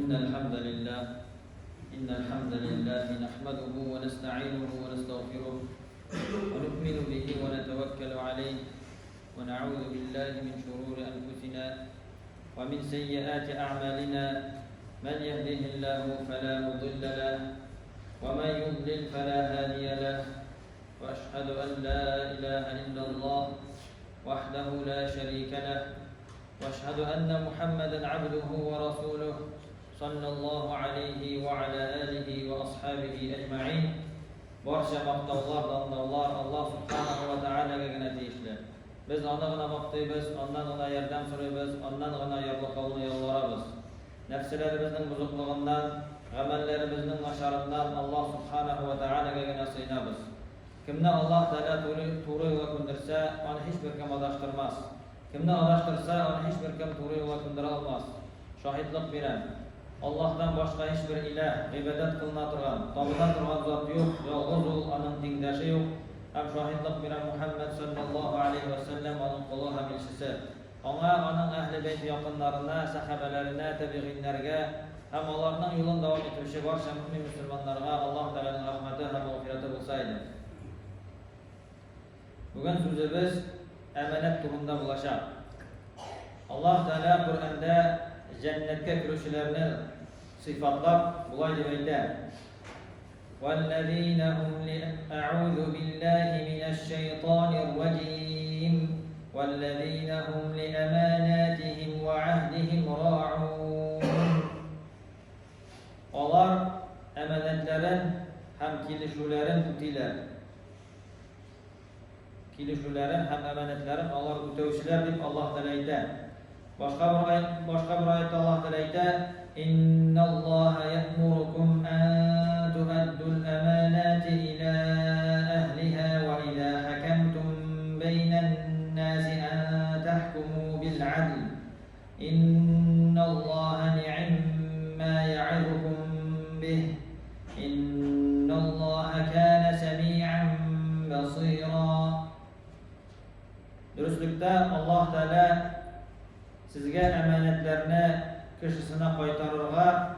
إن الحمد لله نحمده ونستعينه ونستغفره ونؤمن به ونتوكل عليه ونعوذ بالله من شرور أنفسنا ومن سيئات أعمالنا من يهده الله فلا مضل له ومن يضلل فلا هادي له وأشهد أن لا إله إلا الله وحده لا شريك له وأشهد أن محمدا عبده ورسوله صلى الله عليه وعلى آله وأصحابه أجمعين. Barcha maqtovlar Allah subhanahu va ta'alaga gina tegishli. Biz ondan maqtaymiz, ondan yordam so'raymiz, ondan yorliqovni yolvoramiz. Nafsalarimizning buzuqligidan, amallarimizning nasharından Allah subhanahu va ta'alaga gina sığınamiz. Kimni Allah Taala to'g'ri yo'lga ko'ndirsa, uni hech bir kim adashtirmas. Kimni adashtirsa, uni hech bir kim to'g'ri yo'lga ko'ndira olmas. Shohidlik beraman. Allah'tan başka hiçbir ilah, ibadet kılına turgan, tabidan turgan zat yok, yalğız ol, onun tengdaşı yok. Hem şahitlik bilen Muhammed sallallahu aleyhi ve sellem onun kulu hem ilçisi. Ona, onun ehli beyti yakınlarına, sahabelerine, tabi'inlerine, hem onların yolun devam etmişi barcha mümin Müslümanlarına Allah Teala'nın rahmeti hem mağfireti olsaydı. Bugün sözümüz emanet turunda bulaşaq. Allah Teala Kur'an'da cennetke kirişlerini sıfatlap bulay deb aytadi. وَالَّذِينَ هُمْ أَعُوذُ بِاللَّهِ مِنَ الشَّيْطَانِ الرَّجِيمِ وَالَّذِينَ هُمْ لِأَمَانَاتِهِمْ وَعَهْدِهِمْ رَاعُونَ. Onlar emanetlerin hem kilişulerin tutiler. Kilişulerin hem emanetlerin onlar tutuşlar deb Allah Teala aytadi. Başka bir ayette Allah Teala aytadi: İnnallaha ya'murukum an tu'addul emanati ila ahliha ve idha hakamtum beynen nasi an tahkumu bil adl. İnnallaha ni'ma ya'idukum bih. İnnallaha kana semi'an basira. Dürüstlükte Allah Teala sizge emanetlerini kişisine qaytarırga,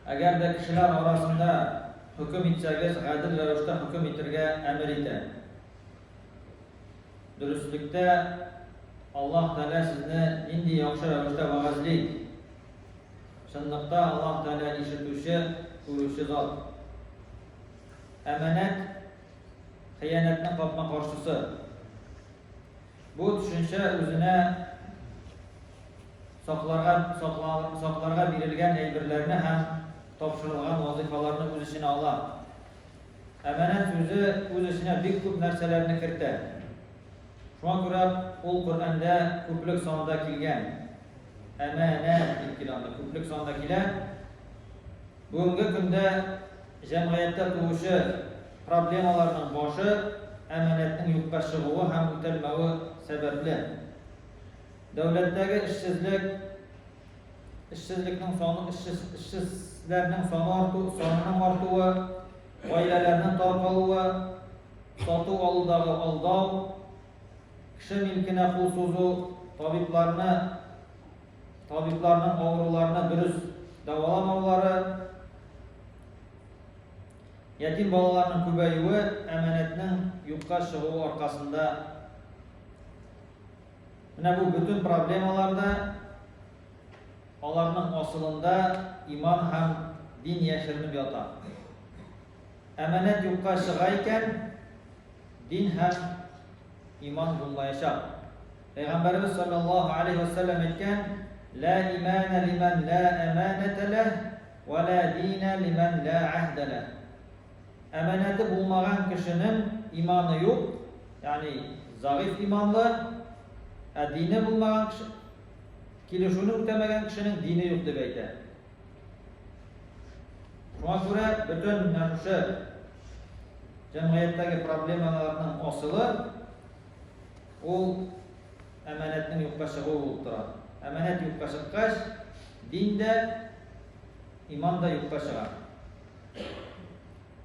agar da kişiler arasında hüküm etseniz adil ravishda hüküm etirga emir etadi. Dürüstlükte Allah Teala sizni indi yaxshi ravishda va'zlaydi. Shundoqda Allah Teala eshituvchi, ko'ruvchi zot. Emanet xiyanatning qopma qarshisi. Bu düşünce özüne saklarga verilgen eybirlerini hem topşırılgan vazifalarını öz içine alar. Emanet sözü öz içine bir küp narselerini kirdi. Şuna göre ol Kur'an'da küplük sonunda kelgen. Emanet ikilanda küplük sonunda kelen. Bugünkü günde cemiyette tuguşu problemalarının başı emanetning yo'qqa chiqishiga ham o'tilmavi sababli. Davlatdagi ishsizlarning sonining ortuvi, oilalarning tarqaluvi, sotuv oldidagi aldov, kishi milkini qo'l so'zu, tabiblarning og'riqlarini durust davolamavlari, yetim bolalarning ko'payuvi emanetning yo'qqa chiqishiga orqasida. Mana bu bütün problemalarda onlarning aslında iman ham din yashirinib yotadi. Emanet yo'qqa chiqar ekan, din ham iman bo'lmayacaq. Payg'ambarimiz sollallohu alayhi vasallam aytgan: "La imana liman la amanata lah va la dina liman la ahda lah." Emaneti bulmagan kişinin imanı yok, yani zayıf imanlı, dini bulmagan kişi, kilişini ötemeyen kişinin dini yok deb aytadi. Şuna göre bütün şu cemiyetteki problemalarının asılı o emanetinin yo'qqa chiqishiga bo'lib turadi. Emanet yo'qqa chiqqach, dinde, iman da yo'qqa chiqadi.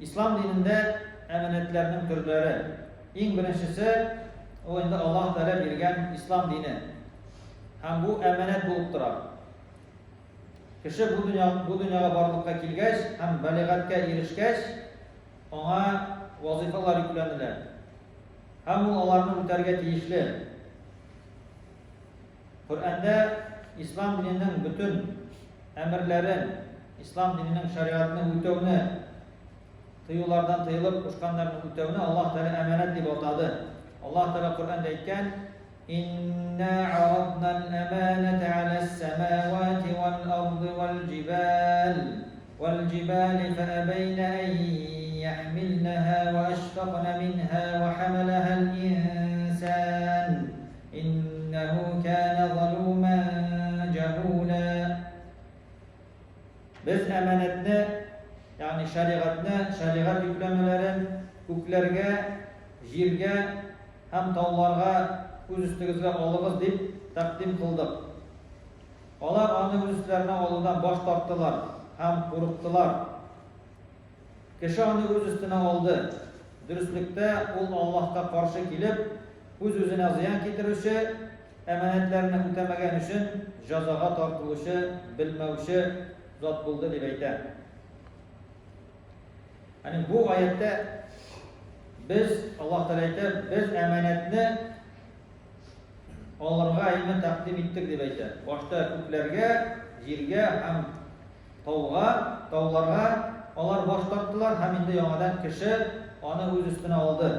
İslam dininde emanetlerinin türleri. En birincisi o indi Allah Teala bergen İslam dini. һәм бу әманәт булып тора. Кеше бу дөньяга барлыкка килгәч һәм балигатькә ирешкәч, аңа вазифалар йөкләнелә. Һәм ул аларны үтәргә тиешле. Коръәндә ислам диненең бөтен әмерләрен, ислам диненең шариғатын үтәүне, тыюлардан тыйылып кушканнарны үтәүне Аллаһ Тәгалә әманәт дип атады. Аллаһ Тәгалә Коръәндә әйткән: "Инна арадна al-amanata 'ala as-samawati wal-ardi wal-jibali fa-abayna an yahmilnaha wa ashfaqna minha wa hamalaha al-insan innahu kana zaluman jahula." Biz əmanətni, yəni şəriət yükləmələrin köklərə, jirgə, həm tağlarga öz üstügizgə alığız deyib təqdim qıldıq. Onlar onu öz üstlərinə alıdan baş tarttılar, həm qorxdular. Kişi onu öz üstünə aldı. Dürüstlükdə ol Allahqa qarşı kilib, öz-özünə ziyan getirişi, əmanətlərini ötəməgən üçün jazağa tartılışı, bilməvişi zat buldu deb aytadi. Yani bu ayette biz Allah Teala aytadi, biz əmanətni onlarga ilmi təqdim etdik deb aytadi. Başta köklərə, jirgə, həm tağlarga onlar baş tarttılar, həm indi yanadan kişi onu öz üstünə aldı.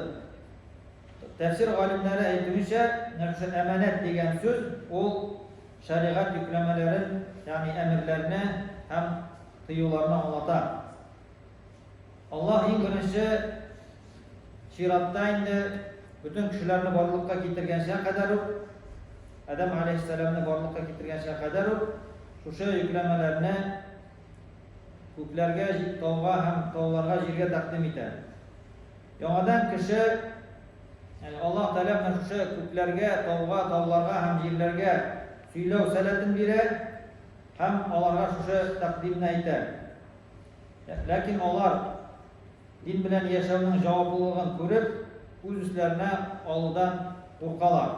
Təfsir alimləri aytmışa, əmanət degan söz ol şəriət yükləmələrin, yəni əmrlərini həm tıyularını anlatar. Allah en birinci şiratda indi bütün kişilerini varlıkka getirgen şeye kadar Adem Aleyhisselam'ını varlıkka getirgen şeye kadar şu yüklemelerini köklerge, tağga hem tağlarga jirge takdim eder. Yanadan kişi yani Allah Teala şu köklerge, tağlarga hem jirlerge süylev selatin bire hem onlarga şu takdimini aytar. Lakin onlar din bilen yaşamının cavablılığını görüp öz üstlerine alıdan korkalar.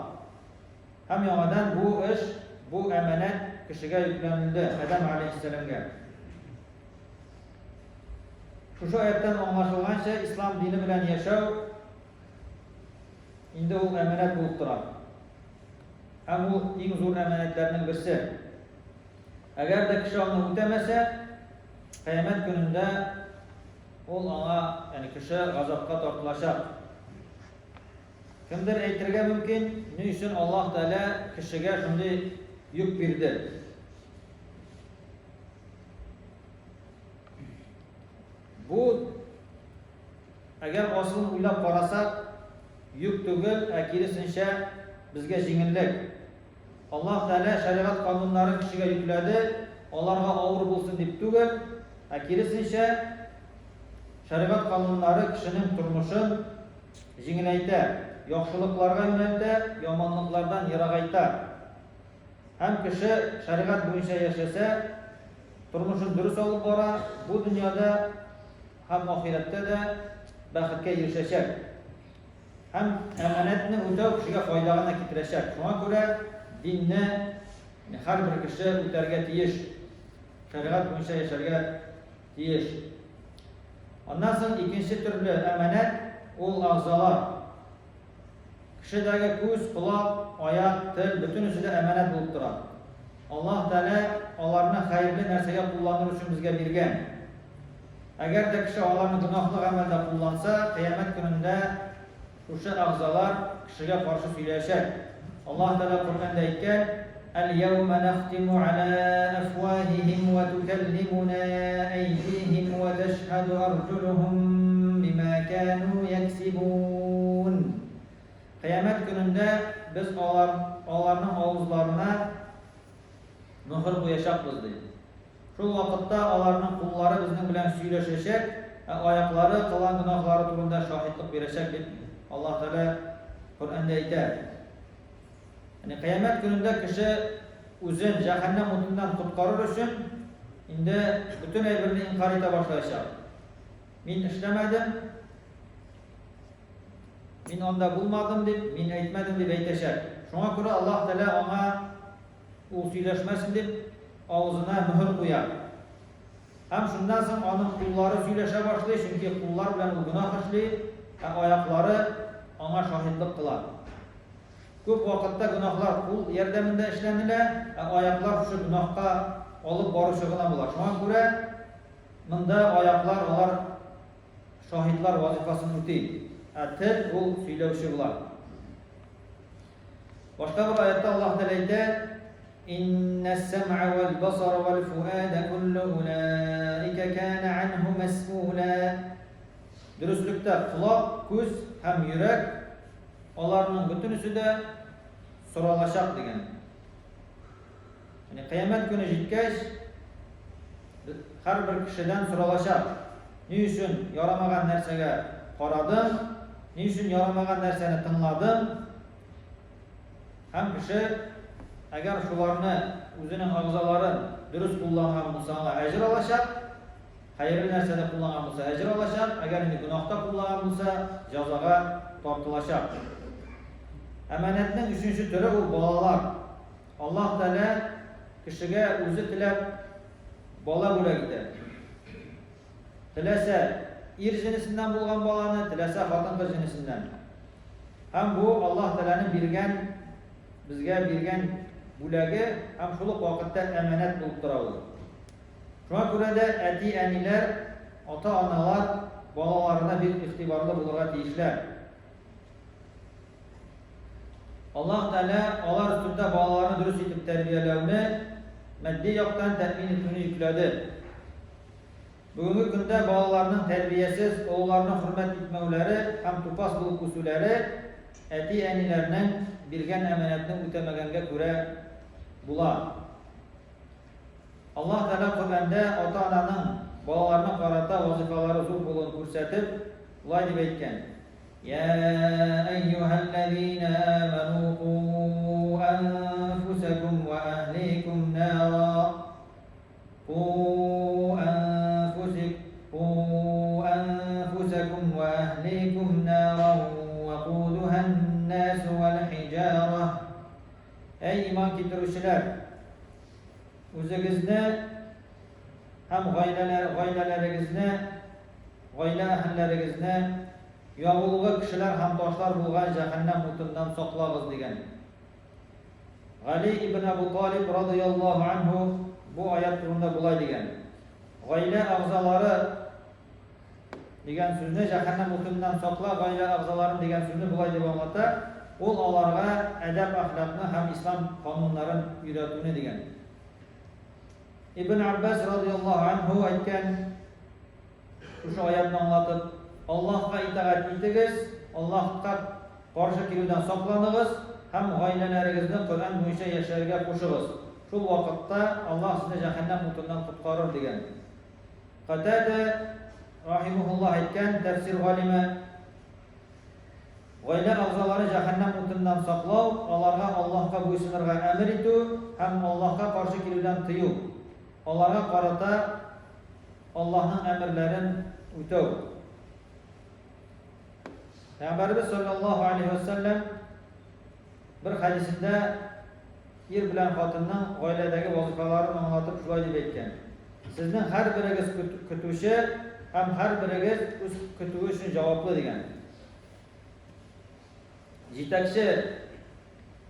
Hem yanadan bu iş, bu emanet kişiye yüklenildi Adem Aleyhisselam'a. Şu ayetten anlaşılgan şey İslam dini bilen yaşav indi o emanet bulup durar. Hem bu en zor emanetlerinin birisi. Eğer de kişi onu ödemese, kıyamet gününde ol ona, yani kişi gazapka tartılacak. Kimdir aytırga mümkün, ne için Allah Teala kişiye şimdi yük verdi. Bu, eğer aslını uylap qarasak, yük tügül, akirisinçe bizge jingillik. Allah Teala şeriat kanunları kişiye yükledi, onlarga ağır bulsun dip tügül, akirisinçe şeriat kanunları kişinin turmuşun jingileyter. Yaxşılıklarga yönelter, yamanlıklardan yıragaytar. Hem kişi şeriat boyunca yaşasa, turmuşun dürüst olup bara, bu dünyada hem ahirette de bəxtə erişəcək. Hem əmanətini ödəv kişiyə faydağına getirəcək. Şuna görə dinni hər bir kişi ötərgə tiyiş. Şəriat boyunca yaşarga tiyiş. Ondan sonra ikinci türlü əmanət ol ağzalar. Kişidəki göz, qulaq, ayaq, til, bütün üstüdə əmanət olub durar. Allah Teala onlarını xeyirli nərsəyə kullanır üçün bizə vergən. Eğer de kişi onlarını günahlı amelde kullansa, kıyamet gününde şu ağzalar kişiye karşı söyleyecek. Allah Teala Kur'an'da aytken: "El-yevme nahtimu ala afwahihim ve tukellimuna eydihim ve teşhadu arjuluhum bima kanu yeksibun." Kıyamet gününde biz onların ağızlarına mühür koyacağız deyip. Şu vakitte onların kulları bizden bilen söyleşecek, ayakları kılan günahları turunda şahitlik verecek deyip Allah Teala Kur'an'da aytar. Yani kıyamet gününde kişi özün cehennem otundan kurtarır için indi bütün eybirini inkar ete başlayacak. Men işlemedim, men onda bulmadım deyip, men aytmadım deyip aytacak. Şuna göre Allah Teala ona ул сөйләшмәсен дип авызына мөһер куя. Һәм шундан соң аның куллары сөйләшә башлый, чөнки куллар белән ул гөнаһ эшли, аяклары аңа шаһидлык кыла. Күп вакытта гөнаһлар кул ярдәмендә эшләнелә, аяклар шушы гөнаһка алып баручы гына була. Шуңа күрә монда аяклар алар шаһидлар вазифасын үти. Тел ул сөйләүче була. Башка бер аятта Аллаһ Тәгалә әйтә: إن السمع والبصر والفؤاد كل أولئك كان عنه مسؤولا. Дөреслектә колак, күз һәм йөрәк аларның бөтенесе дә соралачак дигән. Яни кыямәт көне җиткәч һәрбер кешедән соралачак. Ни өчен ярамаган нәрсәгә карадың? Ни өчен ярамаган нәрсәне тыңладың? Һәм кеше әгәр шуларны үзенең агъзаларын дөрес кулланган булса, әҗр алачак. Хәерле нәрсәдә кулланган булса, әҗр алачак. Әгәр инде гөнаһта кулланган булса, җәзага тартылачак. Әманәтнең өченче төре ул балалар. Аллаһ Тәгалә кешегә үзе теләп бала бүләк итә. Теләсә ир җинесеннән булган баланы, теләсә хатын-кыз җинесеннән. Һәм бу Аллаһ Тәгаләнең биргән, безгә биргән бүләге һәм шул ук вакытта әманәт булып тора ул. Шуңа күрә дә әти-әниләр, ата-аналар балаларына бик игътибарлы булырга тиешләр. Аллаһ Тәгалә алар өстендә балаларны дөрес итеп тәрбияләүне матди яктан тәэмин итүне йөкләде. Бүгенге көндә балаларның тәрбиясез, оларны хөрмәт итмәүләре һәм тупас булып үсүләре әти-әниләрнең биргән әманәтне үтәмәгәнгә күрә була. Аллаһ Тәгалә Коръәндә ата-ананың балаларына карата вазифалары зур булуын күрсәтеп, улай дип әйткән: يا أيها الذين آمنوا قوا أنفسكم وأهليكم نارا قوا أنفسكم وأهليكم نارا وقودها الناس والحجارة. Ey iman keltiruvchilar, o'zingizni ham g'oylalaringizni, g'oyla ahllaringizni yog'ilg'i kishilar ham toshlar bo'lgan jahannam o'tidan saqlag'iz degan. Ali ibn Abu Talib radhiyallohu anhu bu oyat turida bo'lay degan. G'oyla a'zolari degan so'zni jahannam o'tidan saqla, g'oyla a'zolarini degan so'zni bo'lay deb anglata. Ul alarga adab axloqni ham islom qonunlarini o'rgatuvni degan. Ibn Abbas radhiyallohu anhu aytgan shu oyatni anglatib, Allohga itoat etigiz, Allohga qarshi keluvdan saqlanig'iz, ham g'oylalaringizni Qur'on bo'yicha yashashga qo'shig'iz. Shu vaqtda Alloh sizni jahannam o'tidan qutqarar degan. Qatada rahimahulloh aytgan tafsir g'olimi g'oyla a'zolari jahannam o'tidan saqlov, ularga Allohga bo'ysunirga amr etu, ham Allohga qarshi keluvdan tiyu. Ularga qarata Allohning amrlarini o'tav. Peygamberimiz sallallahu aleyhi ve sellem bir hadisinde er bilan xotinning oiladagi vazifalarini anlatib shulay deb aytgan: sizning har biringiz kutuvchi ham har biringiz o'z kutuvi uchun javobli degan. Yetakchi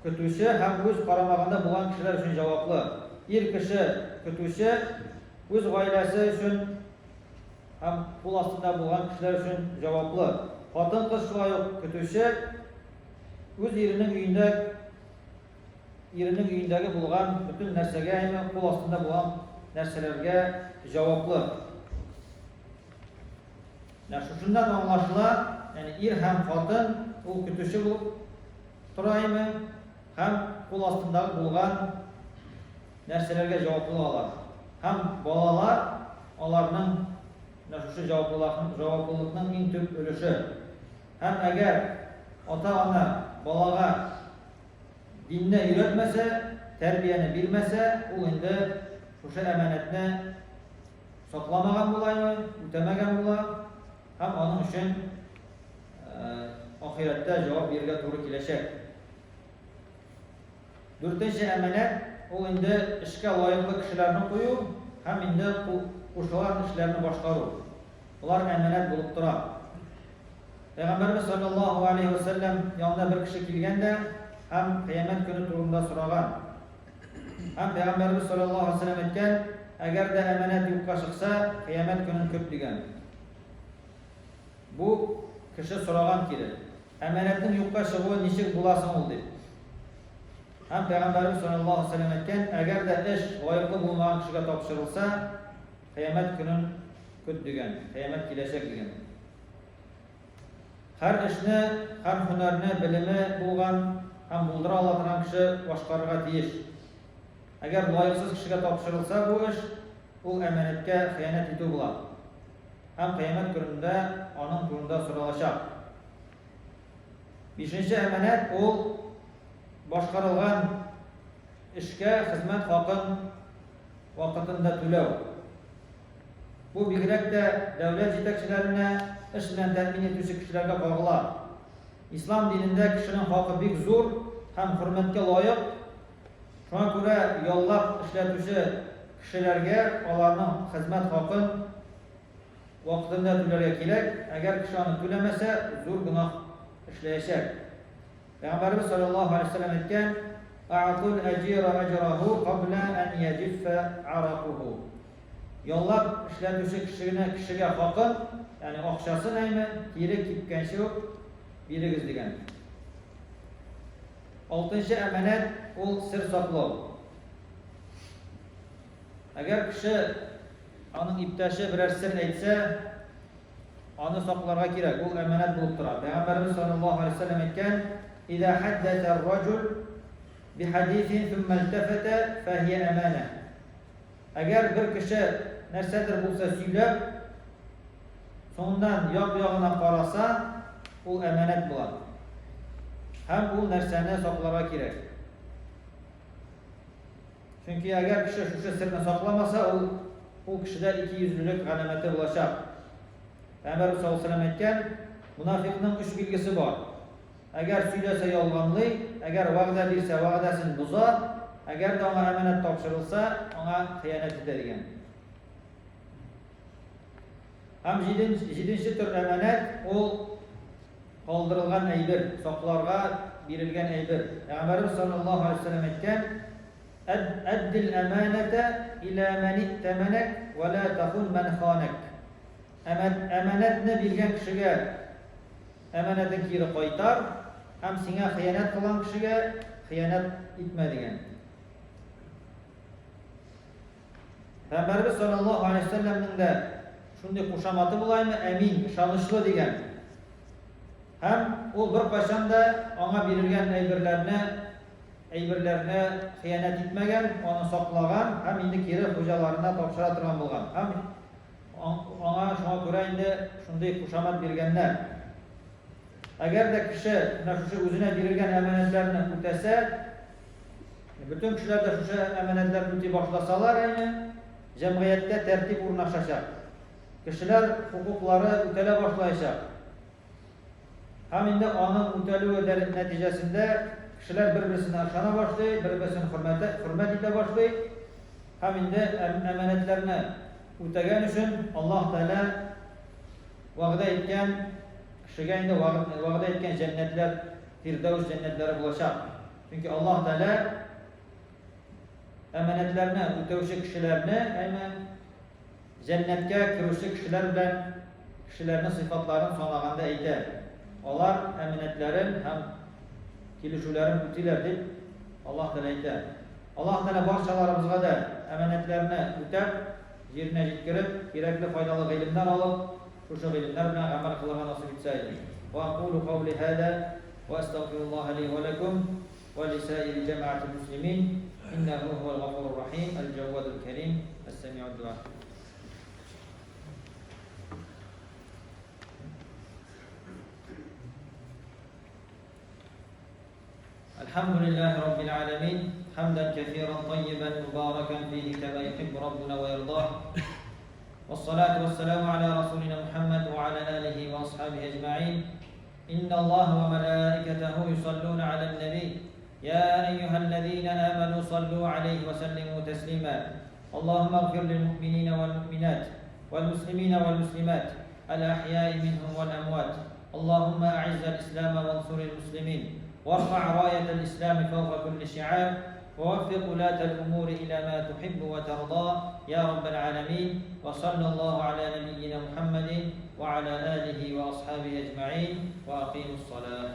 kutuvchi ham o'z qaramog'ida bo'lgan kishilar uchun javobli. Er kishi kutuvchi o'z oilasi uchun ham qo'l ostida bo'lgan kishilar uchun javobli. Xotin qiz shulay kutuvchi o'z erining uyindagi bo'lgan butun narsaga, ya'ni qo'l ostida bo'lgan narsalarga javobli. Shundan anlaşıla, ya'ni er ham xotin u kutuvchi bo'lib turaymi, ham qo'l ostidagi bo'lgan narsalarga javobli bo'ladi. Ham bolalar ularning shu javoblikning eng tub ulushi. Hem eğer ota-ona balaga dinni öğretmese, terbiyeni bilmese, o indi şu emanetini saklamagan bulaymı, ötemegen bulay. Hem onun için ahirette cevap verge doğru kileşek. Dörtінші emanet ул инде эшкә лаеклы кешеләрне кую һәм инде кушылган эшләрне башкару. Булар әманәт булып тора. Пәйгамбәрбез саллаллаһу алейхи ва саллям янына бер кеше килгәндә һәм кыямәт көне турында сораган. Һәм Пәйгамбәрбез саллаллаһу алейхи ва саллям әйткән, әгәр дә әманәт юкка чыкса, кыямәт көнен көт дигән. Бу кеше сораган кире. Әманәтнең юкка чыгуы ничек була соң ул дип. Һәм Пәйгамбәрбез саллаллаһу алейхи ва саллям әйткән, әгәр дә эш лаеклы булмаган кешегә тапшырылса, кыямәт көнен көт дигән, кыямәт киләчәк дигән. Һәр эшне, һәр һөнәрне белеме булган һәм булдыра ала торган кеше башкарырга тиеш. Әгәр лаексыз кешегә тапшырылса бу эш, ул әманәткә хыянәт итү була. Һәм кыямәт көнендә аның турында соралачак. 5нче әманәт ул башкарылган эшкә хезмәт хакын вакытында түләү. Бу бигрәк тә дәүләт җитәкчеләренә, эш белән тәэмин итүче кешеләргә кагыла. Ислам динендә кешенең хакы бик зур һәм хөрмәткә лаек. Шуңа күрә яллап эшләтүче кешеләргә аларның хезмәт хакын вакытында түләргә кирәк. Әгәр кеше аны түләмәсә, зур гынах эшләячәк. Пәйгамбәрбез саллаллаһу алейхи ва саллям әйткән: "А'тул аҗира аҗраху кабла ан яҗиффа аракуху." Яллап эшләтүче кешегә хакын, ягъни акчасын әйме, кире кипкәнче үк бирегез дигән. 6нчы әманәт ул сер саклау. Әгәр кеше аның иптәше берәр сер әйтсә, аны сакларга кирәк. Ул әманәт булып тора. Пәйгамбәрбез саллаллаһу алейхи ва саллям әйткән: "Иза хаддаса ар-раҗул бихадитhin thumma iltafata fahiya amana." Әгәр бер кеше нәрсәдер булса сөйләп, соңыннан як-ягына караса, ул әманәт була. Һәм ул нәрсәне сакларга кирәк. Чөнки әгәр кеше шушы сирне сакламаса, ул кешедә икейөзлелек галәмәте булачак. Пәйгамбәр саллаллаһу алейхи ва саллям әйткән, мунафикның 3 билгесе бар. Әгәр сөйләсә ялганлый, әгәр вәгъдә бирсә вәгъдәсен боза, әгәр дә аңа әманәт тапшырылса, аңа хыянәт итә дигән. Һәм 7нче төр әманәт ул калдырылган әйбер, сакларга бирелгән әйбер. Пәйгамбәрбез саллаллаһу алейхи ва саллям әйткән: "Аддил әманәта илә ман иттаманак ва ла тахун ман ханак." Әманәтне биргән кешегә әманәтен кире кайтар, һәм сиңа хыянәт кылган кешегә хыянәт итмә дигән. Пәйгамбәрбез саллаллаһу алейхи ва саллямның да шундый кушаматы булаймы, әмин, ышанычлы дигән. Һәм ул бер кайчан да аңа бирелгән әйберләрне хыянәт итмәгән, аны саклаган һәм инде кире хуҗаларына тапшыра торган булган. Һәм аңа шуңа күрә инде шундый кушамат биргәннәр. Әгәр дә кеше шушы үзенә бирелгән әманәтләрне үтәсә, бөтен кешеләр дә шушы әманәтләрне үти башласалар, җәмгыятьтә тәртип урнашачак. Кешеләр хукуклары үтәлә башлаячак. Һәм инде аның үтәлүе нәтиҗәсендә кешеләр бер-берсенә ышана башлый, бер-берсен хөрмәт итә башлый. Һәм инде әманәтләрне үтәгән өчен Аллаһ Тәгалә вәгъдә иткән кешегә инде вәгъдә иткән җәннәтләр, фирдәүс җәннәтләре булачак. Чөнки Аллаһ Тәгалә әманәтләрне үтәүче кешеләрне, җәннәткә керүче кешеләр белән кешеләрнең сыйфатларын санаганда әйтә. Алар әманәтләрен һәм килешүләрен үтиләр дип Аллаһ Тәгалә әйтә. Аллаһ Тәгалә барчаларыбызга да әманәтләрне үтәп, җиренә җиткереп, кирәкле файдалы гыйлемнәр алып, шушы гыйлемнәр белән гамәл кылырга насыйп итсә иде. Ва aqulu qawli hada wa astaghfirullah li wa lakum wa li sa'iri jama'atil muslimin innahu huwal ghafurur rahim al-jawwadul karim as-sami'ud du'a. الحمد لله رب العالمين حمدا كثيرا طيبا مباركا فيه كما يحب ربنا ويرضاه والصلاة والسلام على رسولنا محمد وعلى آله وأصحابه أجمعين إن الله وملائكته يصلون على النبي يا أيها الذين آمنوا صلوا عليه وسلموا تسليما. اللهم اغفر للمؤمنين والمؤمنات والمسلمين والمسلمات الأحياء منهم والأموات. اللهم أعز الإسلام وانصر المسلمين، وارفع راية الإسلام فوق كل شعار، ووفق ولاة الأمور إلى ما تحب وترضى يا رب العالمين. وصلى الله على نبينا محمد وعلى آله وأصحابه أجمعين، وأقيموا الصلاة.